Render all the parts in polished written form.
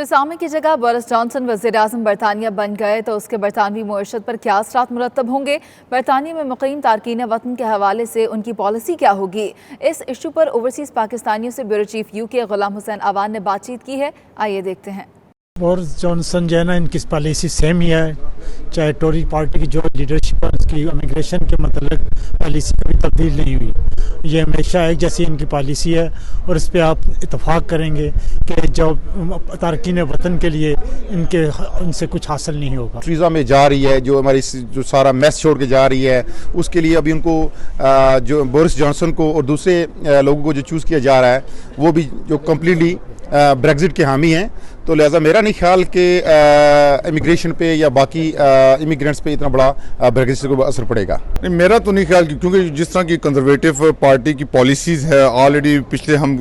Teresa مے کی جگہ Boris Johnson وزیر اعظم برطانیہ بن گئے تو اس کے برطانوی معیشت پر کیا اثرات مرتب ہوں گے؟ برطانیہ میں مقیم تارکین وطن کے حوالے سے ان کی پالیسی کیا ہوگی؟ اس ایشو پر اوورسیز پاکستانیوں سے بیورو چیف UK غلام حسین عوان نے بات چیت کی ہے، آئیے دیکھتے ہیں۔ بورس جانسن جو ہے نا، ان کی پالیسی سیم ہی ہے، چاہے ٹوری پارٹی کی جو لیڈرشپ ہے اس کی امیگریشن کے متعلق پالیسی کبھی تبدیل نہیں ہوئی، یہ ہمیشہ ایک جیسی ان کی پالیسی ہے اور اس پہ آپ اتفاق کریں گے کہ جو تارکین وطن کے لیے ان سے کچھ حاصل نہیں ہوگا۔ ٹریسا میں جا رہی ہے، جو ہماری جو سارا میس چھوڑ کے جا رہی ہے، اس کے لیے ابھی ان کو جو بورس جانسن کو اور دوسرے لوگوں کو جو چوز کیا جا رہا ہے وہ بھی جو کمپلیٹلی بریگزٹ کے حامی ہیں، تو لہٰذا میرا نہیں خیال کہ امیگریشن پہ یا باقی امیگرینٹس پہ اتنا بڑا بریگزٹ کو اثر پڑے گا۔ میرا تو نہیں خیال، کیونکہ جس طرح کی کنزرویٹو پارٹی کی پالیسیز ہے آلریڈی پچھلے ہم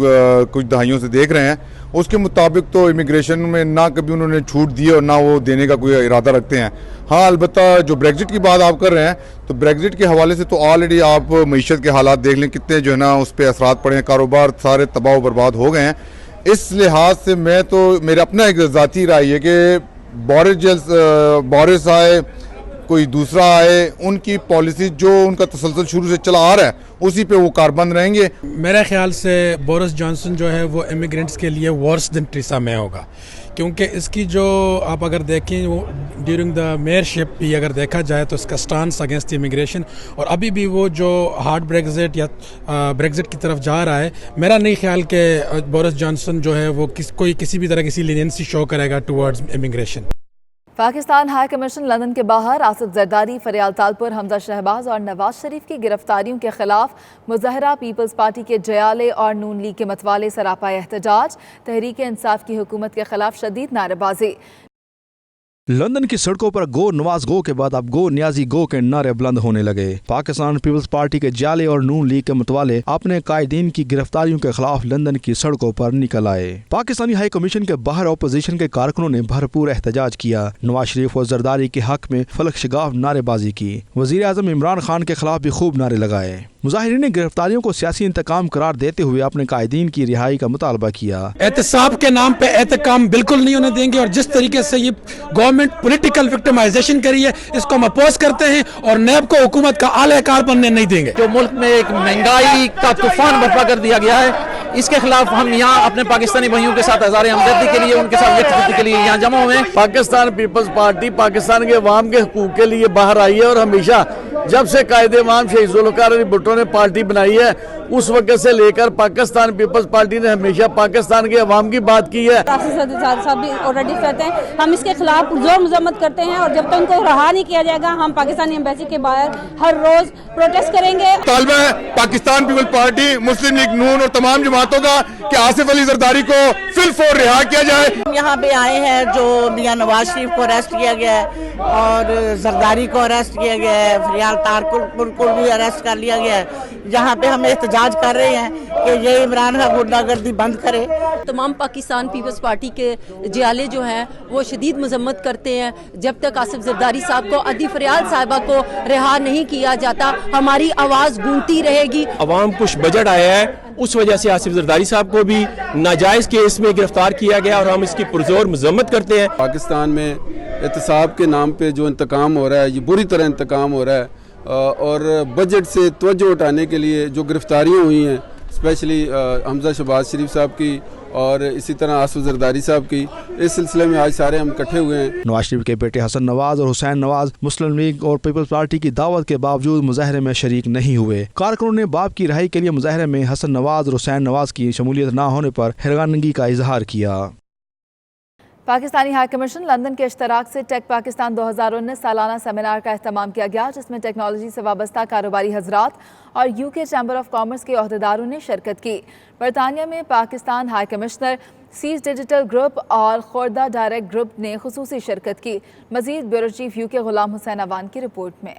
کچھ دہائیوں سے دیکھ رہے ہیں، اس کے مطابق تو امیگریشن میں نہ کبھی انہوں نے چھوٹ دی اور نہ وہ دینے کا کوئی ارادہ رکھتے ہیں۔ ہاں، البتہ جو بریگزٹ کی بات آپ کر رہے ہیں تو بریگزٹ کے حوالے سے تو آلریڈی آپ معیشت کے حالات دیکھ لیں، کتنے جو ہے نا اس پہ اثرات پڑے ہیں، کاروبار سارے تباہ و برباد ہو گئے ہیں۔ اس لحاظ سے میں تو میرا اپنا ایک ذاتی رائے ہے کہ بورس آئے کوئی دوسرا آئے، ان کی پالیسی جو ان کا تسلسل شروع سے چلا آ رہا ہے اسی پہ وہ کاربند رہیں گے۔ میرے خیال سے بورس جانسن جو ہے وہ امیگرینٹس کے لیے ورس دین ٹریسا مے ہوگا، کیونکہ اس کی جو آپ اگر دیکھیں وہ ڈیورنگ دا میئر شپ بھی اگر دیکھا جائے تو اس کا سٹانس اگینسٹ امیگریشن، اور ابھی بھی وہ جو ہارڈ بریگزٹ یا بریگزٹ کی طرف جا رہا ہے، میرا نہیں خیال کہ بورس جانسن جو ہے وہ کسی بھی طرح کسی لینینسی شو کرے گا towards immigration. Pakistan high commission London کے باہر آصف زرداری، فریال تالپور، حمزہ شہباز اور نواز شریف کی گرفتاریوں کے خلاف مظاہرہ پیپلز پارٹی کے جیالے اور نون لیگ کے متوالے سراپا احتجاج، تحریک انصاف کی حکومت کے خلاف شدید نعرے بازی۔ لندن کی سڑکوں پر گو نواز گو کے بعد اب گو نیازی گو کے نعرے بلند ہونے لگے۔ پاکستان پیپلز پارٹی کے جیالے اور نون لیگ کے متوالے اپنے قائدین کی گرفتاریوں کے خلاف لندن کی سڑکوں پر نکل آئے۔ پاکستانی ہائی کمیشن کے باہر اپوزیشن کے کارکنوں نے بھرپور احتجاج کیا، نواز شریف اور زرداری کے حق میں فلک شگاف نعرے بازی کی، وزیر اعظم عمران خان کے خلاف بھی خوب نعرے لگائے۔ مظاہرین نے گرفتاریوں کو سیاسی انتقام قرار دیتے ہوئے اپنے قائدین کی رہائی کا مطالبہ کیا۔ احتساب کے نام پہ احتکام بالکل نہیں ہونے دیں گے، اور جس طریقے سے یہ گورنمنٹ پولیٹیکل وکٹمائزیشن کری ہے اس کو ہم اپوز کرتے ہیں، اور نیب کو حکومت کا اعلی کار بننے نہیں دیں گے۔ جو ملک میں ایک مہنگائی کا طوفان برپا کر دیا گیا ہے، اس کے خلاف ہم یہاں اپنے پاکستانی بھائیوں کے ساتھ اظہار ہمدردی کے لیے، ان کے ساتھ یکجہتی کے لیے یہاں جمع ہوئے ہیں۔ پاکستان پیپلز پارٹی پاکستان کے عوام کے حقوق کے لیے باہر آئی ہے، اور ہمیشہ جب سے قائد امام شہید ذوالفقار علی بھٹو نے پارٹی بنائی ہے اس وقت سے لے کر پاکستان پیپلز پارٹی نے ہمیشہ پاکستان کے عوام کی بات کی ہے۔ آصف زرداری صاحب بھی آلریڈی کہتے ہیں، ہم اس کے خلاف زور مذمت کرتے ہیں، اور جب تک ان کو رہا نہیں کیا جائے گا ہم پاکستانی ایمبیسی کے باہر ہر روز پروٹیسٹ کریں گے۔ طالبہ ہے پاکستان پیپلز پارٹی، مسلم لیگ نون اور تمام جماعتوں کا کہ آصف علی زرداری کو فی الفور رہا کیا جائے۔ ہم یہاں پہ آئے ہیں جو میاں نواز شریف کو اریسٹ کیا گیا ہے اور زرداری کو اریسٹ کیا گیا ہے، فریال تالپور کو بھی اریسٹ کر لیا گیا ہے، جہاں پہ ہم احتجاج کر رہے ہیں کہ یہ عمران خان غنڈہ گردی بند کرے۔ تمام پاکستان پیپلز پارٹی کے جیالے جو ہیں وہ شدید مذمت کرتے ہیں، جب تک آصف زرداری صاحب کو، عدی فریال صاحبہ کو رہا نہیں کیا جاتا ہماری آواز گونجتی رہے گی۔ عوام کچھ بجٹ آیا ہے، اس وجہ سے آصف زرداری صاحب کو بھی ناجائز کیس میں گرفتار کیا گیا، اور ہم اس کی پرزور مذمت کرتے ہیں۔ پاکستان میں احتساب کے نام پہ جو انتقام ہو رہا ہے، یہ بری طرح انتقام ہو رہا ہے، اور بجٹ سے توجہ اٹھانے کے لیے جو گرفتاریاں ہوئی ہیں، اسپیشلی حمزہ شہباز شریف صاحب کی اور اسی طرح آصف زرداری صاحب کی، اس سلسلے میں آج سارے ہم اکٹھے ہوئے ہیں۔ نواز شریف کے بیٹے حسن نواز اور حسین نواز مسلم لیگ اور پیپلز پارٹی کی دعوت کے باوجود مظاہرے میں شریک نہیں ہوئے۔ کارکنوں نے باپ کی رہائی کے لیے مظاہرے میں حسن نواز اور حسین نواز کی شمولیت نہ ہونے پر حیرانگی کا اظہار کیا۔ پاکستانی ہائی کمیشن لندن کے اشتراک سے ٹیک پاکستان 2019 سالانہ سیمینار کا اہتمام کیا گیا، جس میں ٹیکنالوجی سے وابستہ کاروباری حضرات اور UK چیمبر آف کامرس کے عہدیداروں نے شرکت کی۔ برطانیہ میں پاکستان ہائی کمشنر، سیز ڈیجیٹل گروپ اور خوردہ ڈائریکٹ گروپ نے خصوصی شرکت کی۔ مزید بیورو چیف UK غلام حسین عوان کی رپورٹ میں۔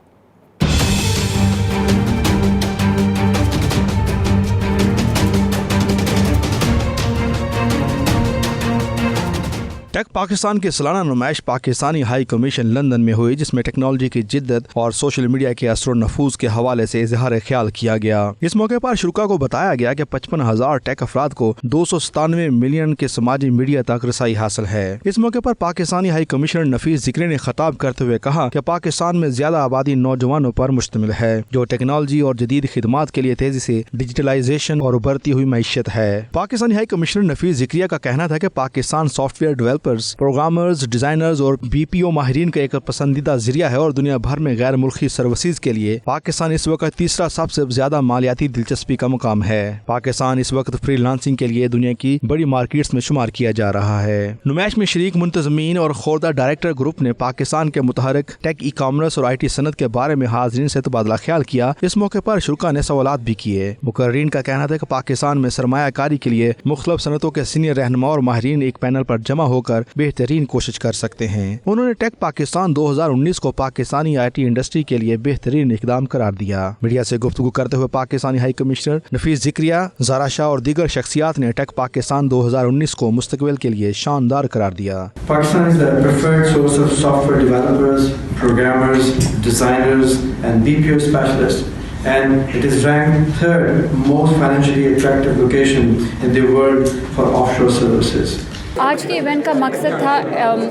टेक पाकिस्तान की सालाना नुमाइश पाकिस्तानी हाई कमीशन लंदन में हुई, जिसमें टेक्नोलॉजी की जिद्दत और सोशल मीडिया के असर नफूज के हवाले से इजहार ख्याल किया गया। इस मौके पर शुरा को बताया गया कि 55,000 टेक अफराद को 297 मिलियन के समाजी मीडिया तक रसाई हासिल है। इस मौके पर पाकिस्तानी हाई कमिश्नर नफीस जिक्री ने खिताब करते हुए कहा कि पाकिस्तान में ज्यादा आबादी नौजवानों पर मुश्तमिल है, जो टेक्नोलॉजी और जदीद खिदमात के लिए तेजी से डिजिटलाइजेशन और उभरती हुई मैशियत है। पाकिस्तानी हाई कमिश्नर नफीस जिक्रिया का कहना था कि Pakistan software developers, programmers, designers और BPO माहिरीन का एक पसंदीदा जरिया है और दुनिया भर में गैर मुल्की सर्विसेज के लिए पाकिस्तान इस वक्त तीसरा सबसे ज्यादा मालियाती दिलचस्पी का मुकाम है। पाकिस्तान इस वक्त फ्रीलांसिंग के लिए दुनिया की बड़ी मार्केट्स में शुमार किया जा रहा है। नुमाइश में शरीक मुंतजमीन और खोरदा डायरेक्टर ग्रुप ने पाकिस्तान के मुतहरिक टेक, ई कॉमर्स और IT सनत के बारे में हाज़रीन से तबादला ख्याल किया। इस मौके पर शुरा ने सवालात भी किए। मुकर्रीन का कहना था कि पाकिस्तान में सरमायाकारी के लिए मुख्तलिफ सनतों के सीनियर रहनुमा और माहिरीन एक पैनल पर जमा होकर बेहतरीन कोशिश कर सकते हैं। उन्होंने टेक पाकिस्तान 2019 को पाकिस्तानी IT इंडस्ट्री के लिए बेहतरीन इकदाम करार दिया। मीडिया से गुफ्तगू करते हुए पाकिस्तानी हाई कमिश्नर नफीस जिक्रिया, ज़ारा शाह और दीगर शख्सियात ने टेक पाकिस्तान 2019 को मुस्तकबिल के लिए शानदार करार दिया। Pakistan is the preferred source of software developers, programmers, designers and BPO specialists, and it is ranked third most financially attractive location in the world for offshore services. आज के इवेंट का मकसद था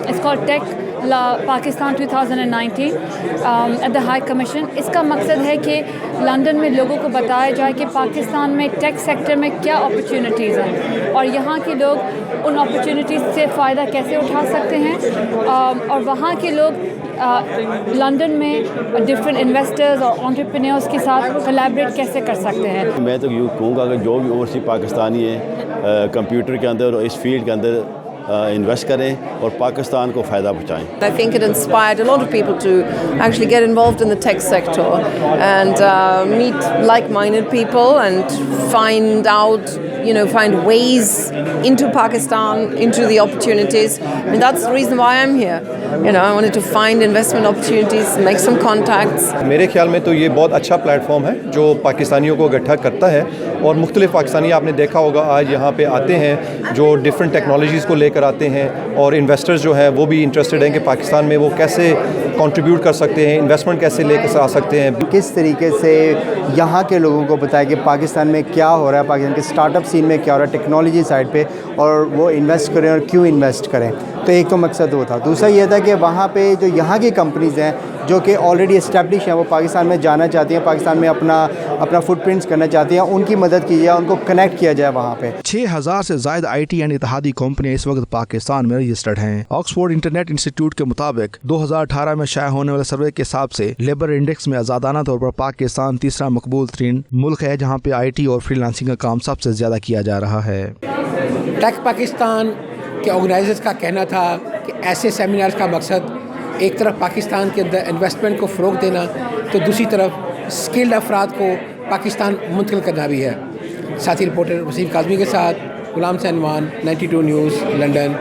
इसका tech Pakistan 2019 at the high commission. इसका मकसद है कि लंदन में लोगों को बताया जाए कि पाकिस्तान में टेक सेक्टर में क्या अपॉर्चुनिटीज़ हैं और यहाँ के लोग उन अपॉर्चुनिटीज़ से फ़ायदा कैसे उठा सकते हैं और वहाँ के लोग लंदन में डिफरेंट इन्वेस्टर्स और एंटरप्रेन्योर्स के साथ कोलैबोरेट कैसे कर सकते हैं। मैं तो यूँ कहूँगा कि जो भी ओवरसीज़ पाकिस्तानी है कंप्यूटर के अंदर और इस फील्ड के अंदर इन्वेस्ट करें और पाकिस्तान को फ़ायदा पहुँचाएं। I think it inspired a lot of people to actually get involved in the tech sector and meet like-minded people and find out, find ways into Pakistan, into the opportunities. I mean, that's the reason why I'm here. I wanted to find investment opportunities, make some contacts. मेरे ख्याल में तो ये बहुत अच्छा platform है जो पाकिस्तानियों को इकट्ठा करता है और मुख्तलिफ पाकिस्तानी आपने देखा होगा आज यहाँ पे आते हैं जो डिफरेंट टेक्नोलॉजीज़ को लेकर आते हैं और इन्वेस्टर्स जो हैं वो भी इंटरेस्टेड हैं कि पाकिस्तान में वो कैसे कंट्रीब्यूट कर सकते हैं, इन्वेस्टमेंट कैसे लेकर आ सकते हैं। किस तरीके से यहाँ के लोगों को बताया कि पाकिस्तान में क्या हो रहा है, पाकिस्तान के स्टार्टअप सीन में क्या हो रहा है टेक्नोलॉजी साइड पे, और वो इन्वेस्ट करें और क्यों इन्वेस्ट करें। तो एक तो मकसद वो था। दूसरा ये था कि वहाँ पे जो यहाँ की कंपनीज़ हैं जो कि ऑलरेडी इस्टेब्लिश हैं, वो पाकिस्तान में जाना चाहती हैं, पाकिस्तान में अपना फुटप्रिंट्स करना चाहती हैं, उनकी मदद की जाए, उनको कनेक्ट किया जाए वहाँ पे। 6000 से ज़ायद IT एंड इत्तेहादी कंपनियां इस वक्त पाकिस्तान में रजिस्टर्ड हैं। ऑक्सफोर्ड इंटरनेट इंस्टीट्यूट के मुताबिक 2018 में शाया होने वाले सर्वे के हिसाब से लेबर इंडेक्स में आज़ादाना तौर पर पाकिस्तान तीसरा मकबूल तरीन मुल्क है, जहाँ पे IT और फ्रीलांसिंग का काम सबसे ज़्यादा किया जा रहा है। टेक पाकिस्तान के ऑर्गेनाइजर्स का कहना था कि ऐसे सेमिनार्स का मकसद एक तरफ पाकिस्तान के अंदर इन्वेस्टमेंट को फ़रोग देना, तो दूसरी तरफ स्किल्ड अफराद को पाकिस्तान मुंतकिल करना भी है। साथी रिपोर्टर वसीम काज़मी के साथ गुलाम सैनवान, 92 न्यूज़, लंदन।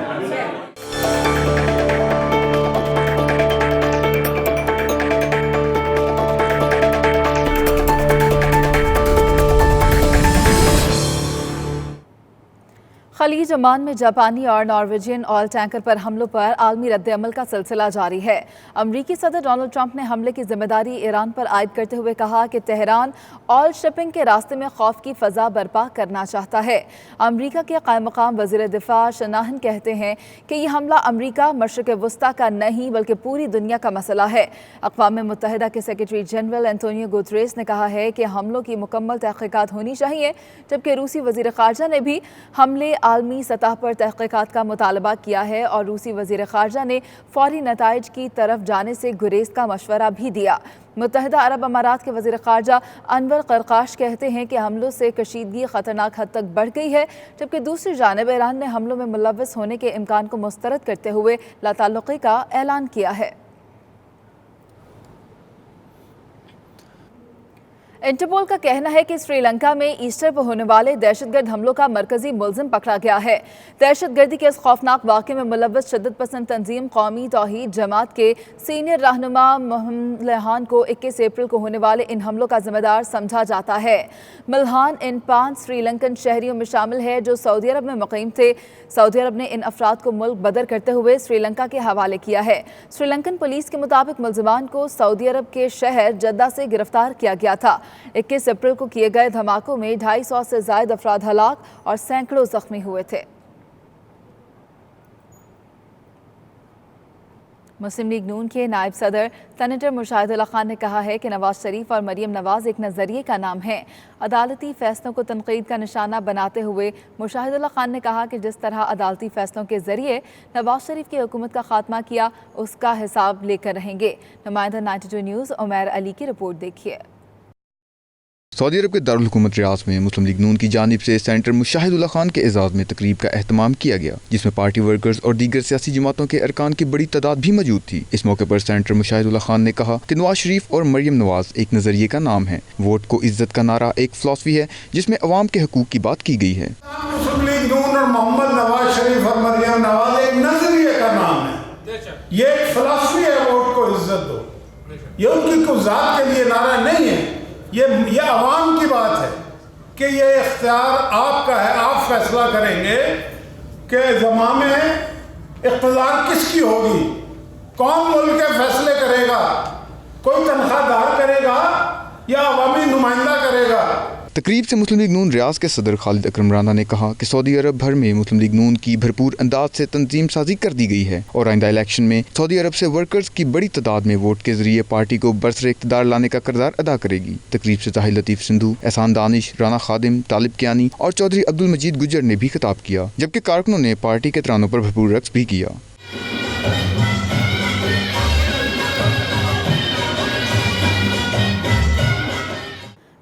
खलीज ओमान में जापानी और नॉर्वेजियन ऑयल टैंकर पर हमलों पर आलमी रद्द-ए-अमल का सिलसिला जारी है। अमरीकी सदर डोनाल्ड ट्रंप ने हमले की जिम्मेदारी ईरान पर आयद करते हुए कहा कि तेहरान ऑयल शिपिंग के रास्ते में खौफ की फ़ज़ा बर्पा करना चाहता है। अमरीका के क़ायम मक़ाम वज़ीर दिफ़ा शनाहन कहते हैं कि यह हमला अमरीका मशरिक़ वस्ता का नहीं बल्कि पूरी दुनिया का मसला है। अक़वाम मुत्तहिदा के सेक्रेटरी जनरल एंटोनियो गुतरेस ने कहा है कि हमलों की मुकम्मल तहक़ीक़ात होनी चाहिए, जबकि रूसी वज़ीर ख़ारजा ने भी हमले आलमी सतह पर तहक़ीक़ात का मुतालबा किया है और रूसी वज़ीर ख़ारजा ने फ़ौरी नताइज की तरफ जाने से गुरेज का मशवरा भी दिया। मुत्तहिदा अरब अमारात के वज़ीर ख़ारजा अनवर क़रक़ाश कहते हैं कि हमलों से कशीदगी ख़तरनाक हद तक बढ़ गई है, जबकि दूसरी जानिब ईरान ने हमलों में मुलव्वस होने के इम्कान को मुस्तरद करते हुए लाताल्लुक़ी का ऐलान किया है। इंटरपोल का कहना है कि श्रीलंका में ईस्टर पर होने वाले दहशतगर्द हमलों का मरकजी मुलजिम पकड़ा गया है। दहशतगर्दी के इस खौफनाक वाक़े में मुलव्वस शिद्दत पसंद तंजीम कौमी तौहीद जमात के सीनियर रहनुमा मोहम्मद लहान को 21 अप्रैल को होने वाले इन हमलों का जिम्मेदार समझा जाता है। मिल्हान इन 5 श्रीलंकन शहरियों में शामिल है जो सऊदी अरब में मुक़ीम थे। सऊदी अरब ने इन अफराद को मुल्क बदर करते हुए श्रीलंका के हवाले किया है। श्रीलंकन पुलिस के मुताबिक मुलजिमान को सऊदी अरब के शहर जद्दा से गिरफ्तार किया गया था। 21 अप्रैल को किए गए धमाकों में 250 से ज़ायद अफराद हलाक और सैकड़ों जख्मी हुए थे। मुस्लिम लीग नून के नायब सदर सेनेटर मुशाहिदुल्लाह खान ने कहा है कि नवाज शरीफ और मरियम नवाज एक नज़रिए का नाम है। अदालती फैसलों को तनकीद का निशाना बनाते हुए मुशाहिदुल्लाह खान ने कहा कि जिस तरह अदालती फैसलों के ज़रिए नवाज शरीफ की हुकूमत का खात्मा किया उसका हिसाब लेकर रहेंगे। नुमाइंदा 92 न्यूज़ उमैर अली की रिपोर्ट देखिए। सऊदी अरब के दारुल हुकूमत रियाद में मुस्लिम लीग नून की जानिब से सेनेटर मुशाहिदुल्लाह खान के एजाज़ में तकरीब का एहतमाम किया गया, जिसमें पार्टी वर्कर्स और दीगर सियासी जमातों के अरकान की बड़ी तादाद भी मौजूद थी। इस मौके पर सेनेटर मुशाहिदुल्लाह खान ने कहा कि नवाज शरीफ और मरियम नवाज एक नज़रिए का नाम है। वोट को इज्जत का नारा एक फिलॉसफी है जिसमें अवाम के हकूक की बात की गई है। मुस्लिम लीग नून और मोहम्मद नवाज शरीफ और मरियम नवाज एक नजरिए का नाम है, ये एक फिलॉसफी है। वोट को इज्जत दो, ये उनकी कुछ ज़ात के लिए नारा नहीं है, ये अवाम की बात है कि ये इख्तियार आपका है। आप फैसला करेंगे कि ज़माने में इख्तियार किसकी होगी, कौन मुल्क के फैसले करेगा, कोई तनख्वाहदार करेगा या अवामी नुमाइंदा करेगा। तकरीब से मुस्लिम लीग नून रियाज के सदर खालिद अकरम राना ने कहा कि सऊदी अरब भर में मुस्लिम लीग नून की भरपूर अंदाज से तंजीम साजी कर दी गई है और आइंदा इलेक्शन में सऊदी अरब से वर्कर्स की बड़ी तादाद में वोट के जरिए पार्टी को बरसरे इक़्तिदार लाने का किरदार अदा करेगी। तकरीब से ताहिर लतीफ़ सिंधु, एहसान दानिश, राना खादिम, तालिब कियानी और चौधरी अब्दुल मजीद गुज्जर ने भी खिताब किया, जबकि कारकुनों ने पार्टी के तरानों पर भरपूर रक्स भी किया।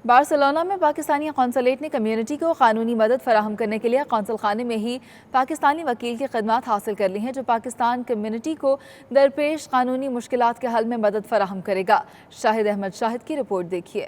बार्सिलोना में पाकिस्तानी कौंसलेट ने कम्युनिटी को कानूनी मदद फराहम करने के लिए कौंसल खाने में ही पाकिस्तानी वकील की खदमात हासिल कर ली हैं, जो पाकिस्तान कम्युनिटी को दरपेश कानूनी मुश्किलात के हल में मदद फराहम करेगा। शाहिद अहमद शाहिद की रिपोर्ट देखिए।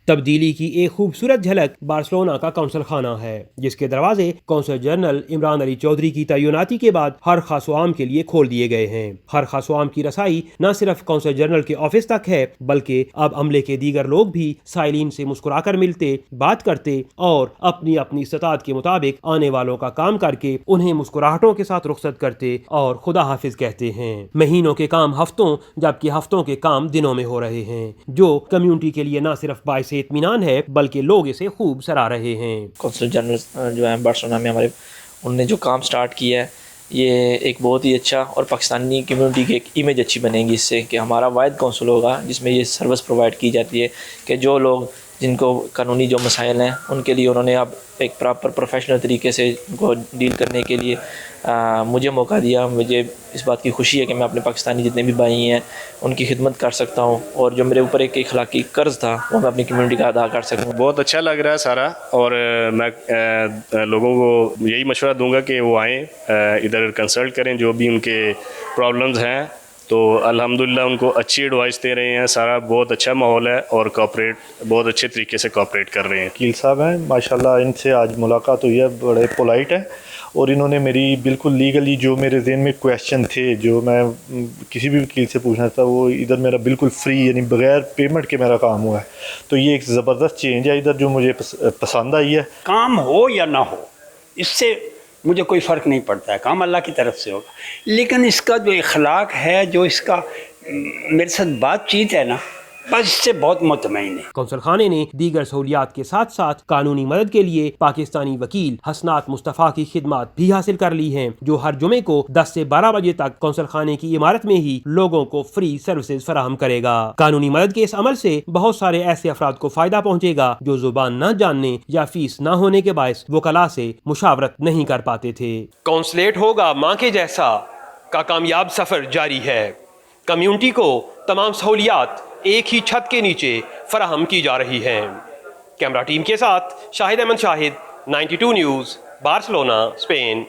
तब्दीली की एक खूबसूरत झलक बार्सिलोना का कौंसल खाना है, जिसके दरवाजे कौंसल जनरल इमरान अली चौधरी की तैनाती के बाद हर खास आम के लिए खोल दिए गए हैं। हर खास आम की रसाई न सिर्फ कौंसल जनरल के ऑफिस तक है, बल्कि अब अमले के दीगर लोग भी साइलिन से मुस्कुराकर मिलते, बात करते और अपनी अपनी इस्तात के मुताबिक आने वालों का काम करके उन्हें मुस्कुराहटों के साथ रुखसत करते और खुदा हाफिज कहते हैं। महीनों के काम हफ्तों, जबकि हफ्तों के काम दिनों में हो रहे हैं, जो कम्युनिटी के लिए न सिर्फ बाइस इत्मीनान है बल्कि लोग इसे खूब सराह रहे हैं। कौंसल जनरल जो है बार्सिलोना में हमारे, उन्होंने जो काम स्टार्ट किया है ये एक बहुत ही अच्छा, और पाकिस्तानी कम्युनिटी की एक इमेज अच्छी बनेगी इससे कि हमारा वाहिद कौंसल होगा जिसमें ये सर्विस प्रोवाइड की जाती है कि जो लोग जिनको कानूनी जो मसाइल हैं उनके लिए उन्होंने अब एक प्रॉपर प्रोफेशनल तरीके से उनको डील करने के लिए मुझे मौका दिया। मुझे इस बात की खुशी है कि मैं अपने पाकिस्तानी जितने भी भाई हैं उनकी खिदमत कर सकता हूँ, और जो मेरे ऊपर एक अखलाकी कर्ज था वो मैं अपनी कम्युनिटी का अदा कर सकूँ। बहुत अच्छा लग रहा है सारा, और मैं लोगों को यही मशवरा दूंगा कि वो आएँ, इधर कंसल्ट करें जो भी उनके प्रॉब्लम्स हैं, तो अल्हम्दुलिल्लाह उनको अच्छी एडवाइस दे रहे हैं। सारा बहुत अच्छा माहौल है और कोऑपरेट बहुत अच्छे तरीके से कोऑपरेट कर रहे हैं। वकील साहब हैं माशाल्लाह, इनसे आज मुलाकात हुई है, बड़े पोलाइट है, और इन्होंने मेरी बिल्कुल लीगली जो मेरे ज़हन में क्वेश्चन थे जो मैं किसी भी वकील से पूछना था वो इधर मेरा बिल्कुल फ्री यानी बगैर पेमेंट के मेरा काम हुआ है। तो ये एक ज़बरदस्त चेंज है इधर जो मुझे पसंद आई है। काम हो या ना हो इससे मुझे कोई फ़र्क नहीं पड़ता है, काम अल्लाह की तरफ से होगा, लेकिन इसका जो इखलाक है, जो इसका मेरे साथ बातचीत है ना, बस इससे बहुत मुतमईन है। कौंसल खाने ने दीगर सहूलियात के साथ साथ कानूनी मदद के लिए पाकिस्तानी वकील हसनात मुस्तफ़ा की खिदमत भी हासिल कर ली हैं, जो हर जुमे को 10 से 12 बजे तक कौंसल खाने की इमारत में ही लोगों को फ्री सर्विसेज फराहम करेगा। कानूनी मदद के इस अमल से बहुत सारे ऐसे अफराद को फायदा पहुँचेगा जो जुबान न जानने या फीस न होने के बायस वकला से मुशावरत नहीं कर पाते थे। कौंसलेट होगा माँ के जैसा का कामयाब सफर जारी है। कम्युनिटी को तमाम सहूलियात एक ही छत के नीचे फराहम की जा रही हैं। कैमरा टीम के साथ Shahid Ahmed Shahid, 92 news, Barcelona, Spain.